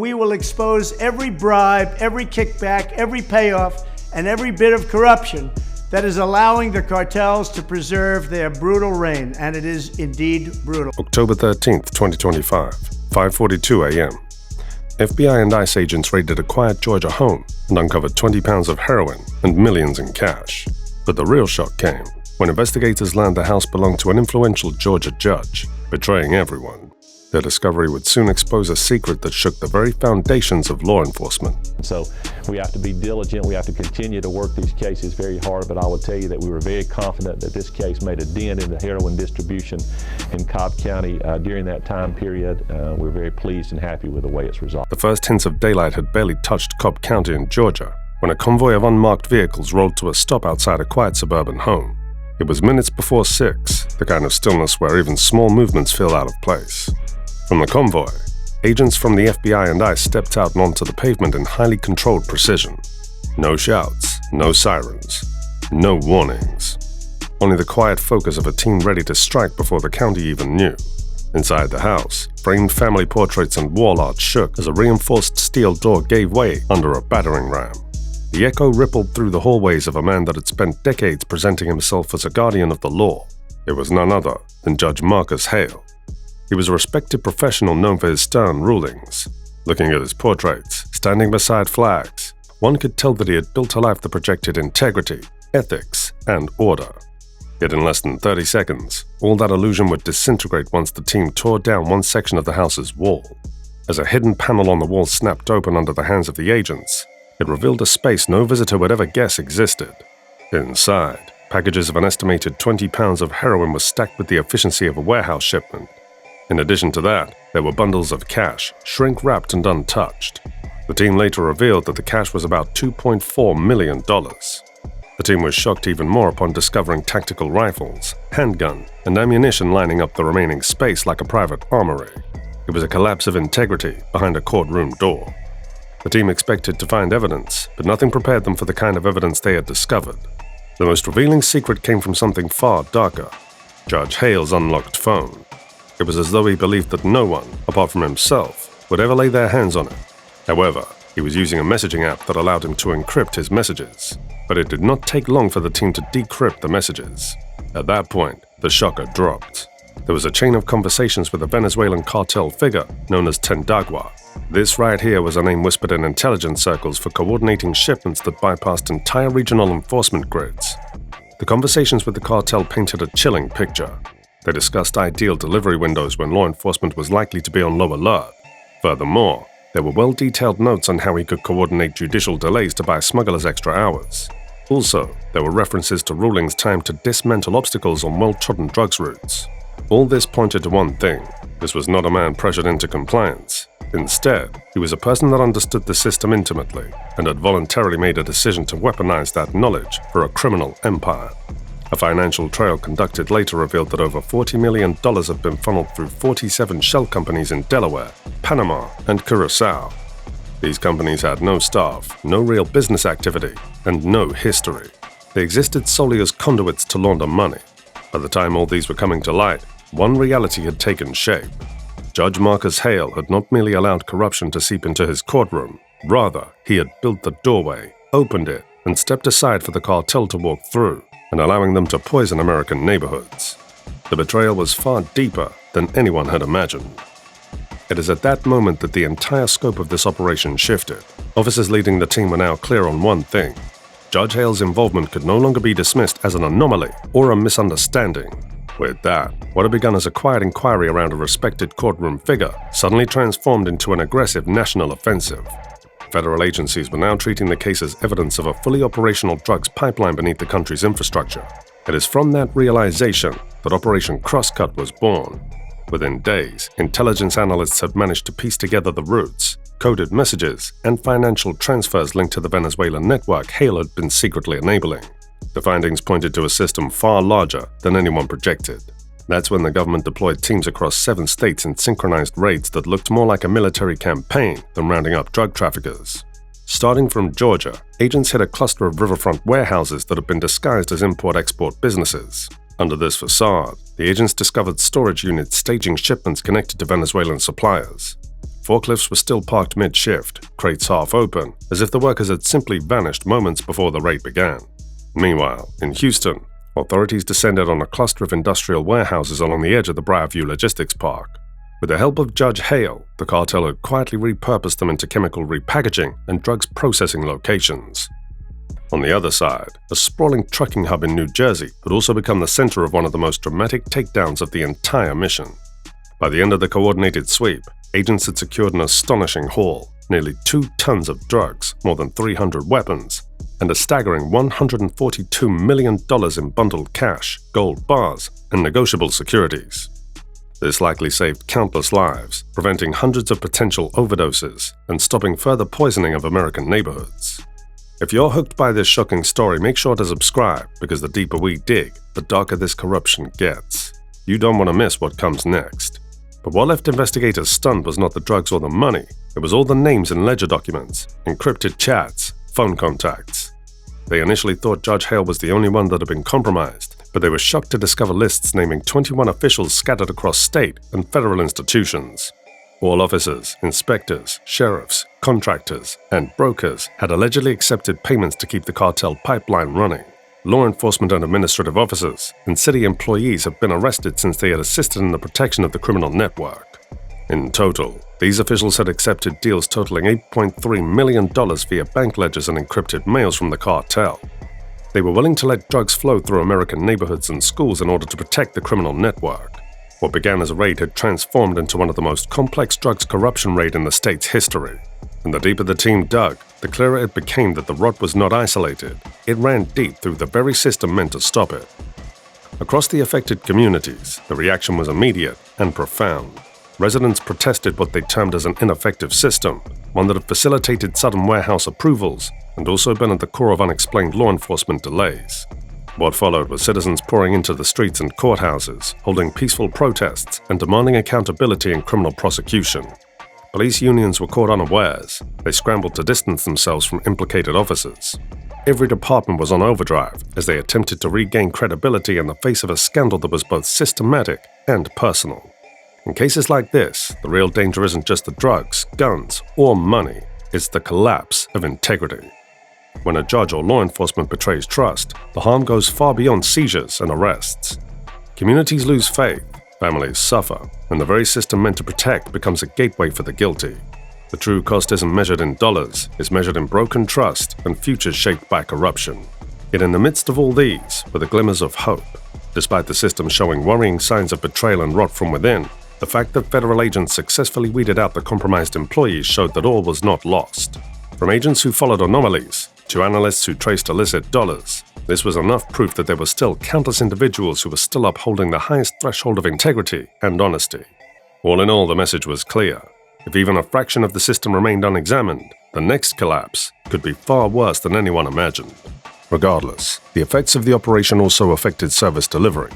we will expose every bribe, every kickback, every payoff, and every bit of corruption that is allowing the cartels to preserve their brutal reign, and it is indeed brutal. October 13th, 2025, 5:42 a.m. FBI and ICE agents raided a quiet Georgia home and uncovered 20 pounds of heroin and millions in cash. But the real shock came when investigators learned the house belonged to an influential Georgia judge, betraying everyone. Their discovery would soon expose a secret that shook the very foundations of law enforcement. So we have to be diligent. We have to continue to work these cases very hard, but I will tell you that we were very confident that this case made a dent in the heroin distribution in Cobb County during that time period. We're very pleased and happy with the way it's resolved. The first hints of daylight had barely touched Cobb County in Georgia when a convoy of unmarked vehicles rolled to a stop outside a quiet suburban home. It was minutes before 6, the kind of stillness where even small movements feel out of place. From the convoy, agents from the FBI and ICE stepped out and onto the pavement in highly controlled precision. No shouts, no sirens, no warnings. Only the quiet focus of a team ready to strike before the county even knew. Inside the house, framed family portraits and wall art shook as a reinforced steel door gave way under a battering ram. The echo rippled through the hallways of a man that had spent decades presenting himself as a guardian of the law. It was none other than Judge Marcus Hale. He was a respected professional known for his stern rulings. Looking at his portraits, standing beside flags, one could tell that he had built a life that projected integrity, ethics, and order. Yet in less than 30 seconds, all that illusion would disintegrate once the team tore down one section of the house's wall. As a hidden panel on the wall snapped open under the hands of the agents, it revealed a space no visitor would ever guess existed. Inside, packages of an estimated 20 pounds of heroin were stacked with the efficiency of a warehouse shipment. In addition to that, there were bundles of cash, shrink-wrapped and untouched. The team later revealed that the cash was about $2.4 million. The team was shocked even more upon discovering tactical rifles, handgun, and ammunition lining up the remaining space like a private armory. It was a collapse of integrity behind a courtroom door. The team expected to find evidence, but nothing prepared them for the kind of evidence they had discovered. The most revealing secret came from something far darker: Judge Hale's unlocked phone. It was as though he believed that no one, apart from himself, would ever lay their hands on it. However, he was using a messaging app that allowed him to encrypt his messages. But it did not take long for the team to decrypt the messages. At that point, the shocker dropped. There was a chain of conversations with a Venezuelan cartel figure known as Tendagua. This right here was a name whispered in intelligence circles for coordinating shipments that bypassed entire regional enforcement grids. The conversations with the cartel painted a chilling picture. They discussed ideal delivery windows when law enforcement was likely to be on low alert. Furthermore, there were well-detailed notes on how he could coordinate judicial delays to buy smugglers extra hours. Also, there were references to rulings timed to dismantle obstacles on well-trodden drugs routes. All this pointed to one thing: this was not a man pressured into compliance. Instead, he was a person that understood the system intimately and had voluntarily made a decision to weaponize that knowledge for a criminal empire. A financial trail conducted later revealed that over $40 million had been funneled through 47 shell companies in Delaware, Panama, and Curacao. These companies had no staff, no real business activity, and no history. They existed solely as conduits to launder money. By the time all these were coming to light, one reality had taken shape. Judge Marcus Hale had not merely allowed corruption to seep into his courtroom. Rather, he had built the doorway, opened it, and stepped aside for the cartel to walk through, and allowing them to poison American neighborhoods. The betrayal was far deeper than anyone had imagined. It is at that moment that the entire scope of this operation shifted. Officers leading the team were now clear on one thing: Judge Hale's involvement could no longer be dismissed as an anomaly or a misunderstanding. With that, what had begun as a quiet inquiry around a respected courtroom figure suddenly transformed into an aggressive national offensive. Federal agencies were now treating the case as evidence of a fully operational drugs pipeline beneath the country's infrastructure. It is from that realization that Operation Crosscut was born. Within days, intelligence analysts had managed to piece together the routes, coded messages, and financial transfers linked to the Venezuelan network Hale had been secretly enabling. The findings pointed to a system far larger than anyone projected. That's when the government deployed teams across 7 states in synchronized raids that looked more like a military campaign than rounding up drug traffickers. Starting from Georgia, agents hit a cluster of riverfront warehouses that had been disguised as import-export businesses. Under this facade, the agents discovered storage units staging shipments connected to Venezuelan suppliers. Forklifts were still parked mid-shift, crates half open, as if the workers had simply vanished moments before the raid began. Meanwhile, in Houston, authorities descended on a cluster of industrial warehouses along the edge of the Briarview Logistics Park. With the help of Judge Hale, the cartel had quietly repurposed them into chemical repackaging and drugs processing locations. On the other side, a sprawling trucking hub in New Jersey had also become the center of one of the most dramatic takedowns of the entire mission. By the end of the coordinated sweep, agents had secured an astonishing haul, nearly 2 tons of drugs, more than 300 weapons, and a staggering $142 million in bundled cash, gold bars, and negotiable securities. This likely saved countless lives, preventing hundreds of potential overdoses and stopping further poisoning of American neighborhoods. If you're hooked by this shocking story, make sure to subscribe, because the deeper we dig, the darker this corruption gets. You don't want to miss what comes next. But what left investigators stunned was not the drugs or the money, it was all the names in ledger documents, encrypted chats, phone contacts. They initially thought Judge Hale was the only one that had been compromised, but they were shocked to discover lists naming 21 officials scattered across state and federal institutions. All officers, inspectors, sheriffs, contractors, and brokers had allegedly accepted payments to keep the cartel pipeline running. Law enforcement and administrative officers and city employees have been arrested since they had assisted in the protection of the criminal network. In total, these officials had accepted deals totaling $8.3 million via bank ledgers and encrypted mails from the cartel. They were willing to let drugs flow through American neighborhoods and schools in order to protect the criminal network. What began as a raid had transformed into one of the most complex drugs corruption raid in the state's history. And the deeper the team dug, the clearer it became that the rot was not isolated. It ran deep through the very system meant to stop it. Across the affected communities, the reaction was immediate and profound. Residents protested what they termed as an ineffective system, one that had facilitated sudden warehouse approvals and also been at the core of unexplained law enforcement delays. What followed was citizens pouring into the streets and courthouses, holding peaceful protests and demanding accountability in criminal prosecution. Police unions were caught unawares. They scrambled to distance themselves from implicated officers. Every department was on overdrive as they attempted to regain credibility in the face of a scandal that was both systematic and personal. In cases like this, the real danger isn't just the drugs, guns, or money. It's the collapse of integrity. When a judge or law enforcement betrays trust, the harm goes far beyond seizures and arrests. Communities lose faith, families suffer, and the very system meant to protect becomes a gateway for the guilty. The true cost isn't measured in dollars, it's measured in broken trust and futures shaped by corruption. Yet in the midst of all these were the glimmers of hope. Despite the system showing worrying signs of betrayal and rot from within, the fact that federal agents successfully weeded out the compromised employees showed that all was not lost. From agents who followed anomalies to analysts who traced illicit dollars, this was enough proof that there were still countless individuals who were still upholding the highest threshold of integrity and honesty. All in all, the message was clear. If even a fraction of the system remained unexamined, the next collapse could be far worse than anyone imagined. Regardless, the effects of the operation also affected service delivery.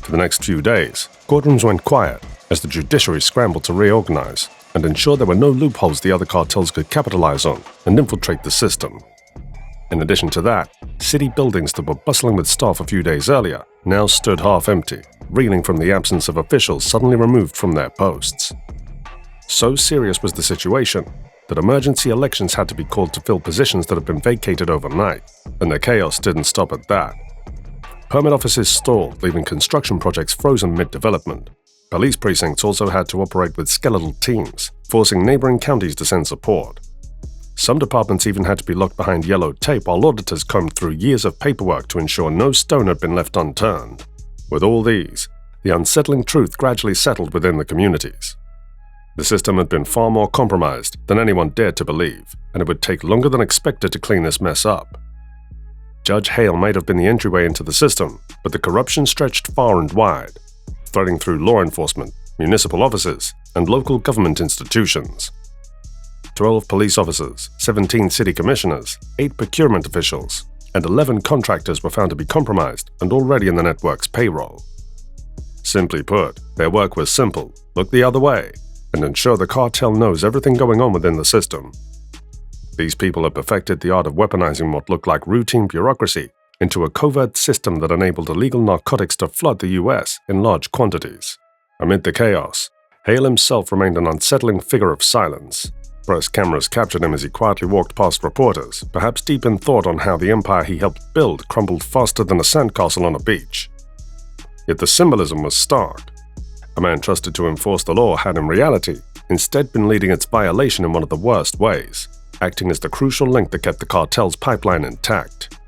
For the next few days, courtrooms went quiet as the judiciary scrambled to reorganize and ensure there were no loopholes the other cartels could capitalize on and infiltrate the system. In addition to that, city buildings that were bustling with staff a few days earlier now stood half empty, reeling from the absence of officials suddenly removed from their posts. So serious was the situation that emergency elections had to be called to fill positions that had been vacated overnight, and the chaos didn't stop at that. Permit offices stalled, leaving construction projects frozen mid-development. Police precincts also had to operate with skeletal teams, forcing neighboring counties to send support. Some departments even had to be locked behind yellow tape while auditors combed through years of paperwork to ensure no stone had been left unturned. With all these, the unsettling truth gradually settled within the communities. The system had been far more compromised than anyone dared to believe, and it would take longer than expected to clean this mess up. Judge Hale might have been the entryway into the system, but the corruption stretched far and wide, threading through law enforcement, municipal offices, and local government institutions. 12 police officers, 17 city commissioners, 8 procurement officials, and 11 contractors were found to be compromised and already in the network's payroll. Simply put, their work was simple: look the other way and ensure the cartel knows everything going on within the system. These people had perfected the art of weaponizing what looked like routine bureaucracy into a covert system that enabled illegal narcotics to flood the US in large quantities. Amid the chaos, Hale himself remained an unsettling figure of silence. Press cameras captured him as he quietly walked past reporters, perhaps deep in thought on how the empire he helped build crumbled faster than a sandcastle on a beach. Yet the symbolism was stark. A man trusted to enforce the law had in reality instead been leading its violation in one of the worst ways, acting as the crucial link that kept the cartel's pipeline intact.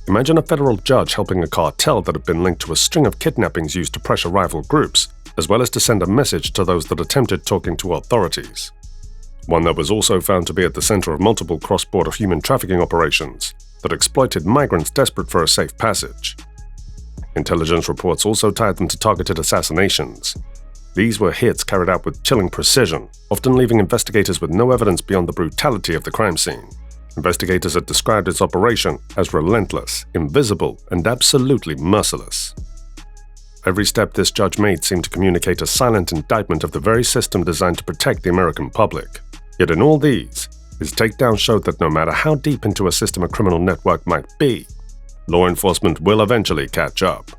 Imagine a federal judge helping a cartel that had been linked to a string of kidnappings used to pressure rival groups, as well as to send a message to those that attempted talking to authorities. One that was also found to be at the center of multiple cross-border human trafficking operations that exploited migrants desperate for a safe passage. Intelligence reports also tied them to targeted assassinations. These were hits carried out with chilling precision, often leaving investigators with no evidence beyond the brutality of the crime scene. Investigators had described its operation as relentless, invisible, and absolutely merciless. Every step this judge made seemed to communicate a silent indictment of the very system designed to protect the American public. Yet in all these, his takedown showed that no matter how deep into a system a criminal network might be, law enforcement will eventually catch up.